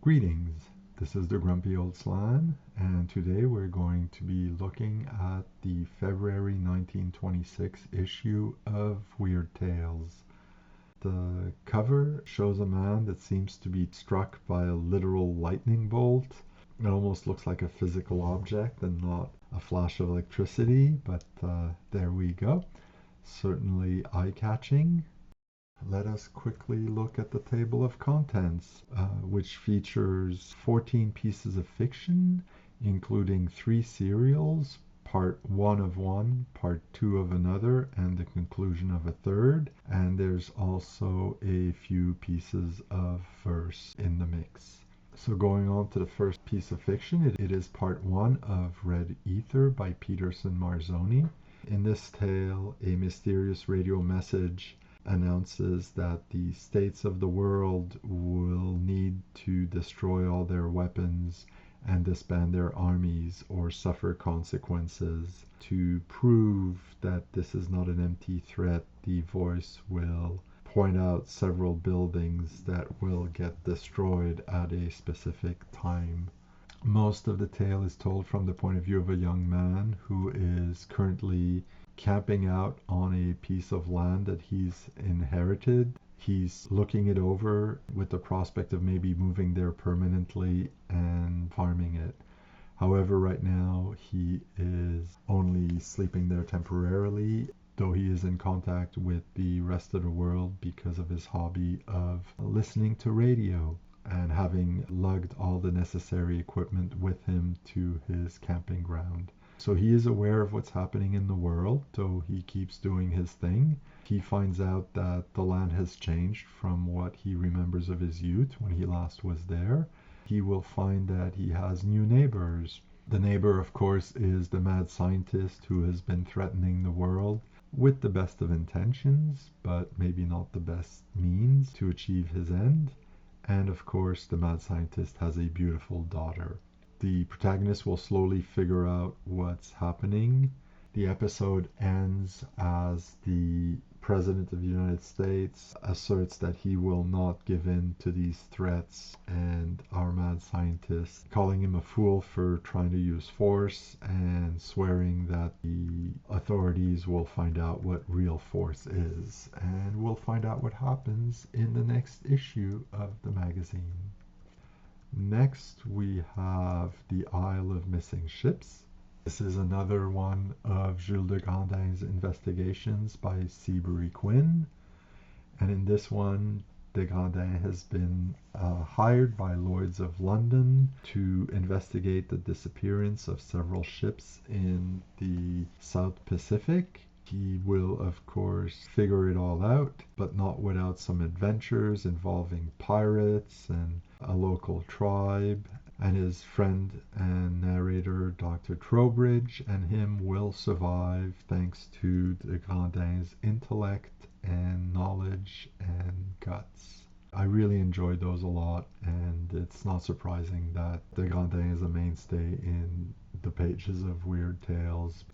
Greetings, this is the Grumpy Old Slan, and today we're going to be looking at the February 1926 issue of Weird Tales. The cover shows a man that seems to be struck by a literal lightning bolt. It almost looks like a physical object and not a flash of electricity, but there we go. Certainly eye-catching. Let us quickly look at the table of contents, which features 14 pieces of fiction, including 3 serials, part 1 of one, part 2 of another, and the conclusion of a third. And there's also a few pieces of verse in the mix. So going on to the first piece of fiction, it is part 1 of Red Ether by Pettersen Marzoni. In this tale, a mysterious radio message announces that the states of the world will need to destroy all their weapons and disband their armies or suffer consequences. To prove that this is not an empty threat, the voice will point out several buildings that will get destroyed at a specific time. Most of the tale is told from the point of view of a young man who is currently camping out on a piece of land that he's inherited. He's looking it over with the prospect of maybe moving there permanently and farming it. However, right now he is only sleeping there temporarily, though he is in contact with the rest of the world because of his hobby of listening to radio and having lugged all the necessary equipment with him to his camping ground. So he is aware of what's happening in the world, though he keeps doing his thing. He finds out that the land has changed from what he remembers of his youth when he last was there. He will find that he has new neighbors. The neighbor, of course, is the mad scientist who has been threatening the world with the best of intentions, but maybe not the best means to achieve his end. And of course, the mad scientist has a beautiful daughter. The protagonist will slowly figure out what's happening. The episode ends as the President of the United States asserts that he will not give in to these threats, and our mad scientist calling him a fool for trying to use force and swearing that the authorities will find out what real force is. And we'll find out what happens in the next issue of the magazine. Next, we have The Isle of Missing Ships. This is another one of Jules de Grandin's investigations by Seabury Quinn. And in this one, de Grandin has been hired by Lloyd's of London to investigate the disappearance of several ships in the South Pacific. He will, of course, figure it all out, but not without some adventures involving pirates and a local tribe. And his friend and narrator, Dr. Trowbridge, and him will survive thanks to de Grandin's intellect and knowledge and guts. I really enjoyed those a lot, and it's not surprising that de Grandin is a mainstay in the pages of Weird Tales.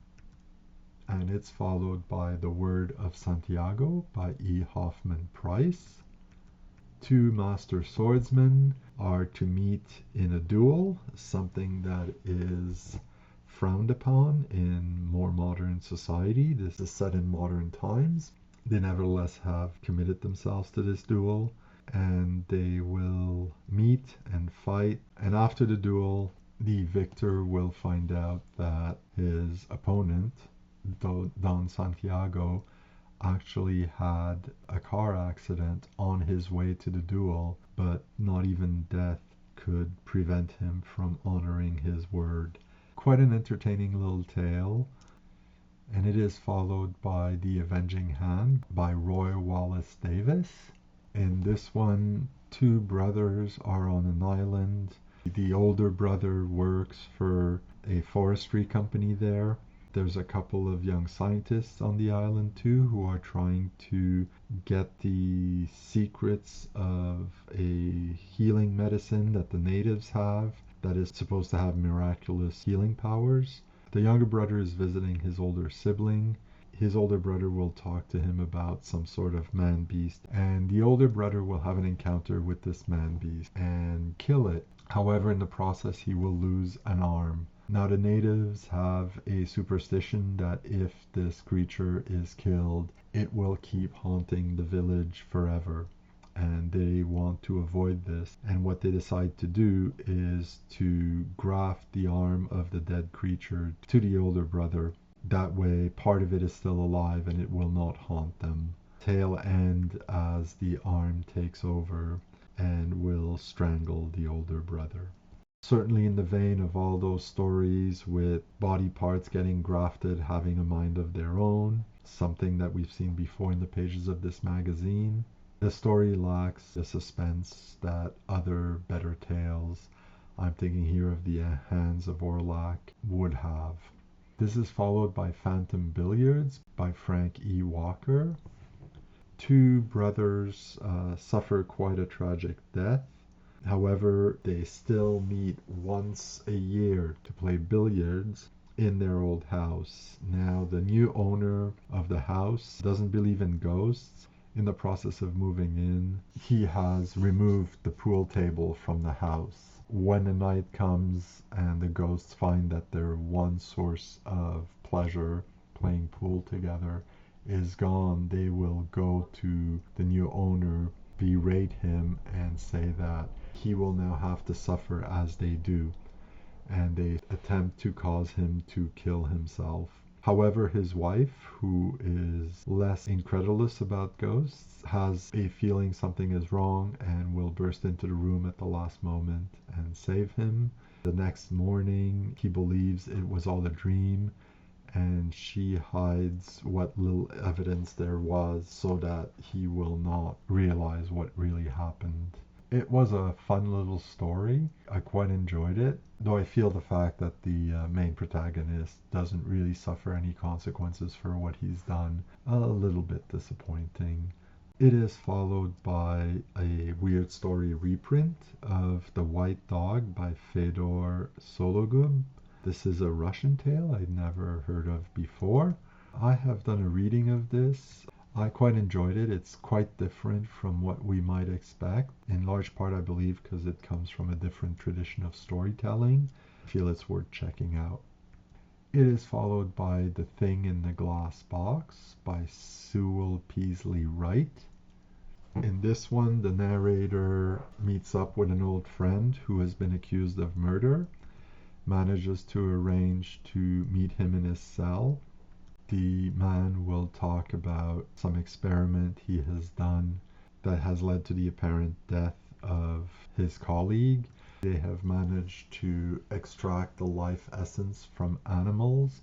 And it's followed by The Word of Santiago by E. Hoffman Price. 2 master swordsmen are to meet in a duel, something that is frowned upon in more modern society. This is set in modern times. They nevertheless have committed themselves to this duel, and they will meet and fight. And after the duel, the victor will find out that his opponent, Don Santiago, actually had a car accident on his way to the duel, but not even death could prevent him from honoring his word. Quite an entertaining little tale, and it is followed by The Avenging Hand by Roy Wallace Davis. In this one, 2 brothers are on an island. The older brother works for a forestry company there. There's a couple of young scientists on the island too who are trying to get the secrets of a healing medicine that the natives have that is supposed to have miraculous healing powers. The younger brother is visiting his older sibling his older brother will talk to him about some sort of man-beast, and the older brother will have an encounter with this man-beast and kill it. However, in the process, he will lose an arm. Now, the natives have a superstition that if this creature is killed, it will keep haunting the village forever, and they want to avoid this. And what they decide to do is to graft the arm of the dead creature to the older brother. That way, part of it is still alive and it will not haunt them. Tale end as the arm takes over and will strangle the older brother. Certainly in the vein of all those stories with body parts getting grafted, having a mind of their own, something that we've seen before in the pages of this magazine. The story lacks the suspense that other better tales, I'm thinking here of the Hands of Orlac, would have. This is followed by Phantom Billiards by Frank E. Walker. Two brothers suffer quite a tragic death. However, they still meet once a year to play billiards in their old house. Now, the new owner of the house doesn't believe in ghosts. In the process of moving in, he has removed the pool table from the house. When the night comes and the ghosts find that their one source of pleasure, playing pool together, is gone, they will go to the new owner, berate him, and say that he will now have to suffer as they do, and they attempt to cause him to kill himself. However, his wife, who is less incredulous about ghosts, has a feeling something is wrong and will burst into the room at the last moment and save him. The next morning, he believes it was all a dream, and she hides what little evidence there was so that he will not realize what really happened. It was a fun little story. I quite enjoyed it, though I feel the fact that the main protagonist doesn't really suffer any consequences for what he's done a little bit disappointing. It is followed by a weird story reprint of The White Dog by Feodor Sologub. This is a Russian tale I'd never heard of before. I have done a reading of this. I quite enjoyed it. It's quite different from what we might expect, in large part, I believe, because it comes from a different tradition of storytelling. I feel it's worth checking out. It is followed by The Thing in the Glass Box by Sewell Peaslee Wright. In this one, the narrator meets up with an old friend who has been accused of murder, manages to arrange to meet him in his cell. The man will talk about some experiment he has done that has led to the apparent death of his colleague. They have managed to extract the life essence from animals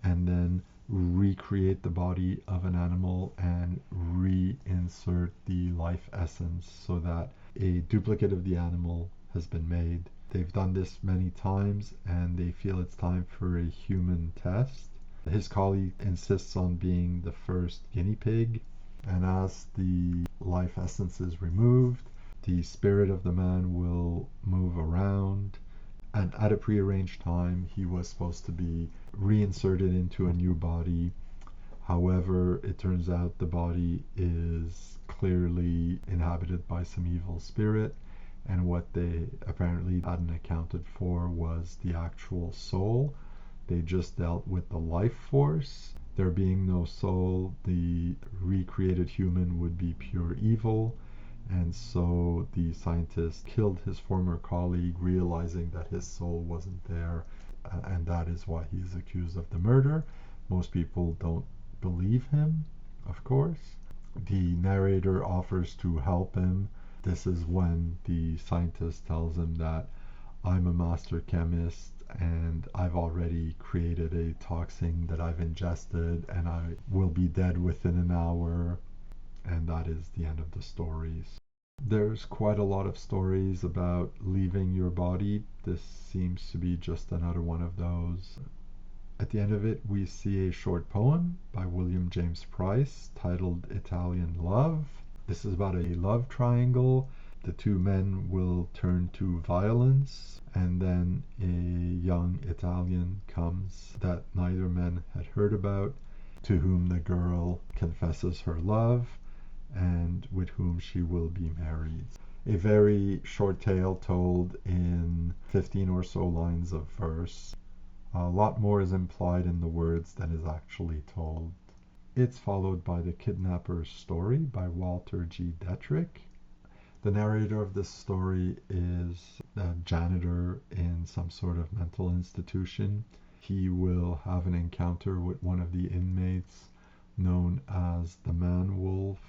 and then recreate the body of an animal and reinsert the life essence so that a duplicate of the animal has been made. They've done this many times and they feel it's time for a human test. His colleague insists on being the first guinea pig, and as the life essence is removed, the spirit of the man will move around, and at a prearranged time he was supposed to be reinserted into a new body. However, it turns out the body is clearly inhabited by some evil spirit, and what they apparently hadn't accounted for was the actual soul. They just dealt with the life force. There being no soul, the recreated human would be pure evil, and so the scientist killed his former colleague, realizing that his soul wasn't there, and that is why he is accused of the murder. Most people don't believe him, of course. The narrator offers to help him. This is when the scientist tells him that I'm a master chemist and I've already created a toxin that I've ingested and I will be dead within an hour, and that is the end of the stories. There's quite a lot of stories about leaving your body. This seems to be just another one of those. At the end of it, we see a short poem by William James Price titled Italian Love. This is about a love triangle. The two men will turn to violence, and then a young Italian comes that neither man had heard about, to whom the girl confesses her love and with whom she will be married. A very short tale told in 15 or so lines of verse. A lot more is implied in the words than is actually told. It's followed by The Kidnapper's Story by Walter G. Detrick. The narrator of this story is a janitor in some sort of mental institution. He will have an encounter with one of the inmates known as the Man-Wolf.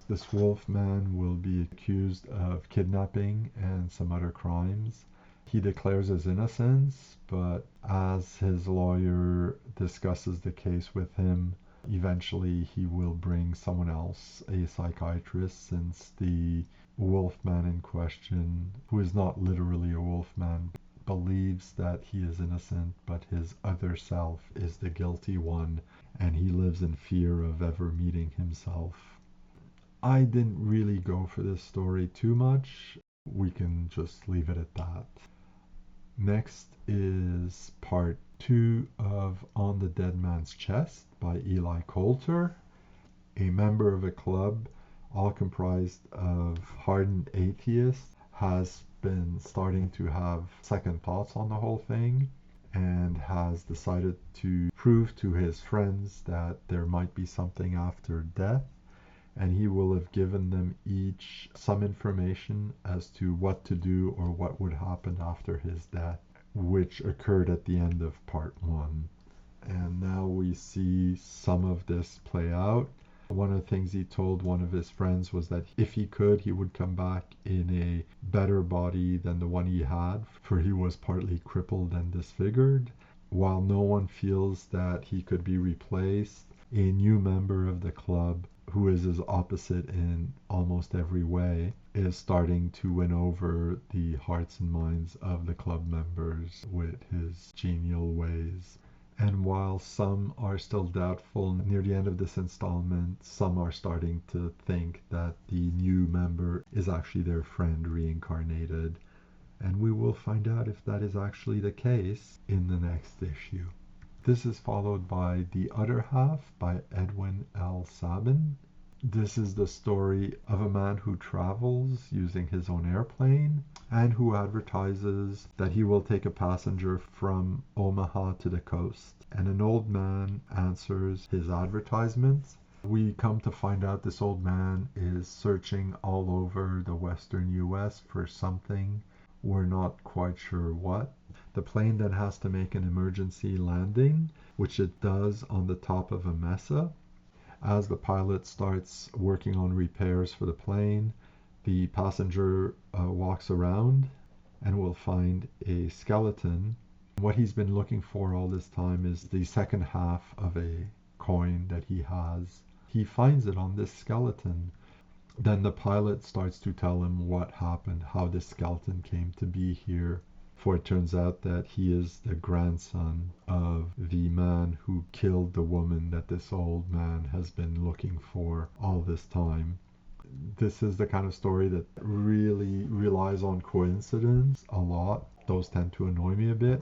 This wolf man will be accused of kidnapping and some other crimes. He declares his innocence, but as his lawyer discusses the case with him, eventually he will bring someone else, a psychiatrist, since the wolfman in question, who is not literally a wolfman, believes that he is innocent, but his other self is the guilty one, and he lives in fear of ever meeting himself. I didn't really go for this story too much. We can just leave it at that. Next is part 2 of On the Dead Man's Chest by Eli Colter, a member of a club all comprised of hardened atheists, has been starting to have second thoughts on the whole thing and has decided to prove to his friends that there might be something after death, and he will have given them each some information as to what to do or what would happen after his death, which occurred at the end of part 1. And now we see some of this play out. One of the things he told one of his friends was that if he could, he would come back in a better body than the one he had, for he was partly crippled and disfigured. While no one feels that he could be replaced, a new member of the club, who is his opposite in almost every way, is starting to win over the hearts and minds of the club members with his genial ways. And while some are still doubtful near the end of this installment, some are starting to think that the new member is actually their friend reincarnated. And we will find out if that is actually the case in the next issue. This is followed by The Other Half by Edwin L. Sabin. This is the story of a man who travels using his own airplane and who advertises that he will take a passenger from Omaha to the coast. And an old man answers his advertisements. We come to find out this old man is searching all over the western US for something. We're not quite sure what. The plane then has to make an emergency landing, which it does on the top of a mesa. As the pilot starts working on repairs for the plane, the passenger walks around and will find a skeleton. What he's been looking for all this time is the second half of a coin that he has. He finds it on this skeleton. Then the pilot starts to tell him what happened, how this skeleton came to be here. For it turns out that he is the grandson of the man who killed the woman that this old man has been looking for all this time. This is the kind of story that really relies on coincidence a lot. Those tend to annoy me a bit.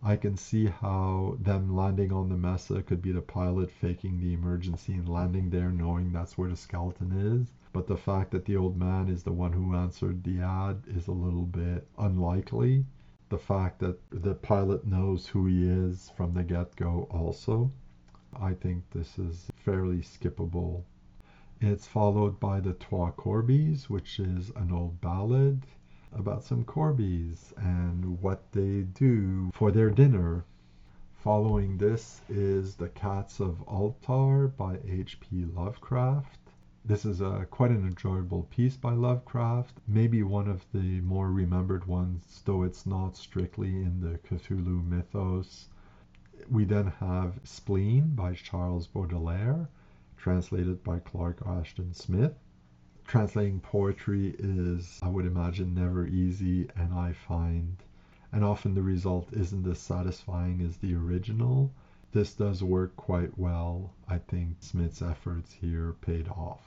I can see how them landing on the mesa could be the pilot faking the emergency and landing there knowing that's where the skeleton is. But the fact that the old man is the one who answered the ad is a little bit unlikely. The fact that the pilot knows who he is from the get-go also. I think this is fairly skippable. It's followed by the Twa Corbies, which is an old ballad about some Corbies and what they do for their dinner. Following this is The Cats of Ulthar by H.P. Lovecraft. This is quite an enjoyable piece by Lovecraft, maybe one of the more remembered ones, though it's not strictly in the Cthulhu mythos. We then have Spleen by Charles Beaudelaire, translated by Clark Ashton Smith. Translating poetry is, I would imagine, never easy, and often the result isn't as satisfying as the original. This does work quite well. I think Smith's efforts here paid off.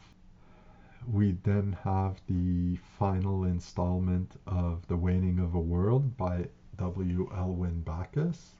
We then have the final installment of The Waning of a World by W. Elwyn Backus.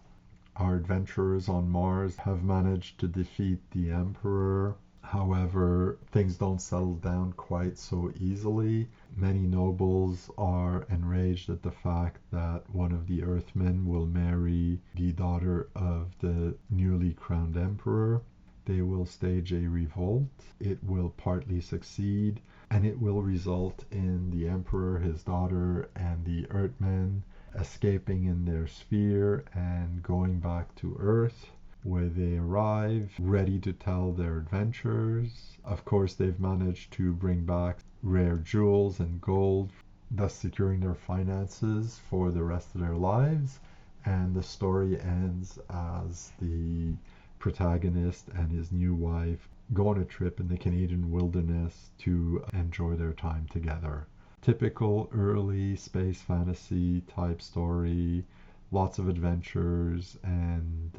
Our adventurers on Mars have managed to defeat the Emperor. However, things don't settle down quite so easily. Many nobles are enraged at the fact that one of the Earthmen will marry the daughter of the newly crowned Emperor. They will stage a revolt. It will partly succeed, and it will result in the Emperor, his daughter, and the Earthmen escaping in their sphere and going back to Earth, where they arrive ready to tell their adventures. Of course, they've managed to bring back rare jewels and gold, thus securing their finances for the rest of their lives. And the story ends as the protagonist and his new wife go on a trip in the Canadian wilderness to enjoy their time together. Typical early space fantasy type story, lots of adventures, and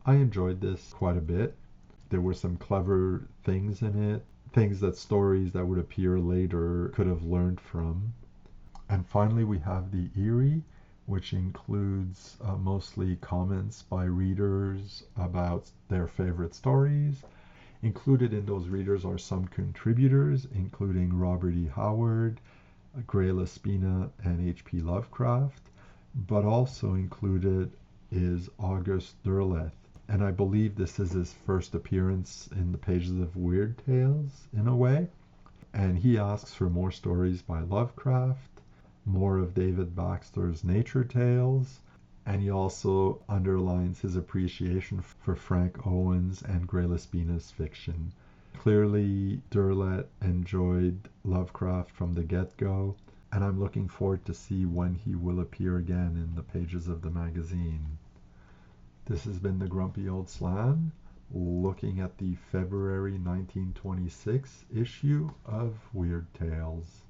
I enjoyed this quite a bit. There were some clever things in it, things that stories that would appear later could have learned from. And finally, we have the Eyrie, which includes mostly comments by readers about their favorite stories. Included in those readers are some contributors, including Robert E. Howard, Gray Laspina, and H.P. Lovecraft, but also included is August Derleth, and I believe this is his first appearance in the pages of Weird Tales, in a way. And he asks for more stories by Lovecraft, more of David Baxter's nature tales, and he also underlines his appreciation for Frank Owen's and Gray Laspina's fiction. Clearly, Derleth enjoyed Lovecraft from the get-go, and I'm looking forward to see when he will appear again in the pages of the magazine. This has been the Grumpy Old Slan, looking at the February 1926 issue of Weird Tales.